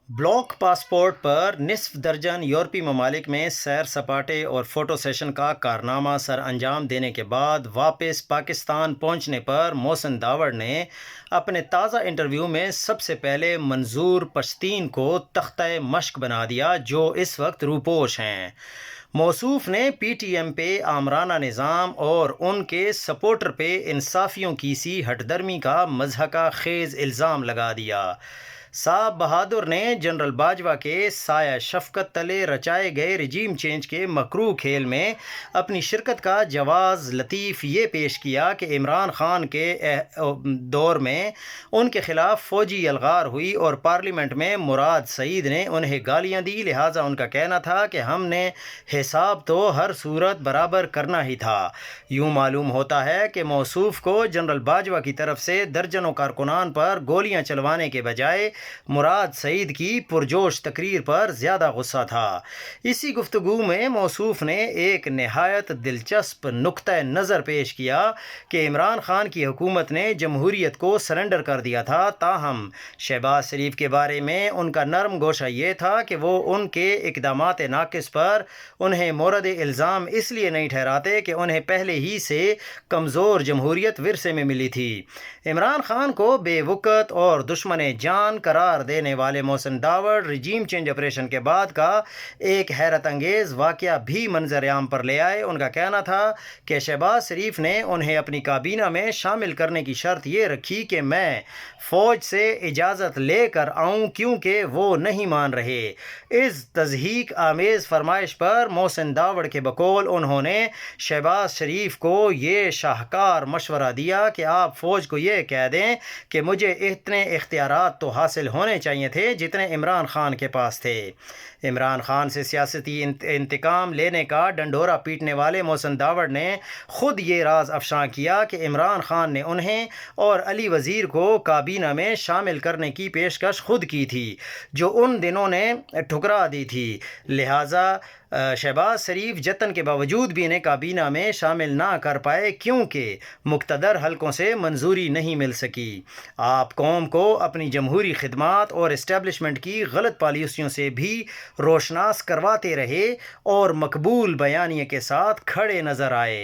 Block passport पर निसफ दर्जन यूरोपीय ममालिक में सैर सपाटे और फ़ोटो सेशन का कारनामा सर अंजाम देने के बाद वापस पाकिस्तान पहुंचने पर मोहसिन दावड़ ने अपने ताज़ा इंटरव्यू में सबसे पहले मंजूर पश्तीन को तख्ते मश्क बना दिया, जो इस वक्त रूपोश हैं। मौसूफ ने PTM पे आमराना निज़ाम और उनके सपोर्टर पे इंसाफियों की सी हटदर्मी का मज़हका खेज़ इल्ज़ाम लगा दिया। साहब बहादुर ने जनरल बाजवा के साया शफकत तले रचाए गए रिजीम चेंज के मकरू खेल में अपनी शिरकत का जवाज़ लतीफ़ ये पेश किया कि इमरान खान के दौर में उनके ख़िलाफ़ फ़ौजी अलगार हुई और पार्लियामेंट में मुराद सईद ने उन्हें गालियाँ दी, लिहाजा उनका कहना था कि हमने हिसाब तो हर सूरत बराबर करना ही था। यूँ मालूम होता है कि मौसूफ को जनरल बाजवा की तरफ से दर्जनों कारकुनान पर गोलियाँ चलवाने के बजाय मुराद सईद की पुरजोश तकरीर पर ज़्यादा गुस्सा था। इसी गुफ्तगू में मौसूफ ने एक नहायत दिलचस्प नुक्ता नज़र पेश किया कि इमरान खान की हुकूमत ने जमहूरियत को सरेंडर कर दिया था, ताहम शहबाज शरीफ के बारे में उनका नरम गोशा ये था कि वो उनके इक़दामात नाक़िस पर उन्हें मोरद इल्ज़ाम इसलिए नहीं ठहराते कि उन्हें पहले ही से कमज़ोर जमहूरियत विरसे में मिली थी। इमरान खान को बेवक़्त और दुश्मन जान करार देने वाले Mohsin Dawar regime change operation के बाद का एक हैरत अंगेज़ वाक़या भी मंजर-ए-आम पर ले आए। उनका कहना था कि शहबाज शरीफ ने उन्हें अपनी काबीना में शामिल करने की शर्त ये रखी कि मैं फ़ौज से इजाज़त लेकर आऊँ, क्योंकि वो नहीं मान रहे। इस तज़हीक आमेज़ फरमाइश पर मोहसिन दावड़ के बकौल उन्होंने शहबाज शरीफ को ये शाहकार मशवरा दिया कि आप फ़ौज को ये कह दें कि मुझे इतने इख्तियारात तो हासिल होने चाहिए थे जितने इमरान खान के पास थे। इमरान खान से सियासती इंतकाम लेने का डंडोरा पीटने वाले मोहसिन दावड़ ने ख़ुद ये राज अफशां किया कि इमरान खान ने उन्हें और अली वज़ीर को काबीना में शामिल करने की पेशकश खुद की थी, जो उन दिनों ने ठुकरा दी थी। लिहाजा शहबाज शरीफ जतन के बावजूद भी इन्हें काबीना में शामिल ना कर पाए, क्योंकि मुक़्तदर हलकों से मंजूरी नहीं मिल सकी। आप कौम को अपनी जमहूरी खिदमात और इस्टेब्लिशमेंट की गलत पॉलिसियों से भी रोशनास करवाते रहे और मकबूल बयानिए के साथ खड़े नज़र आए।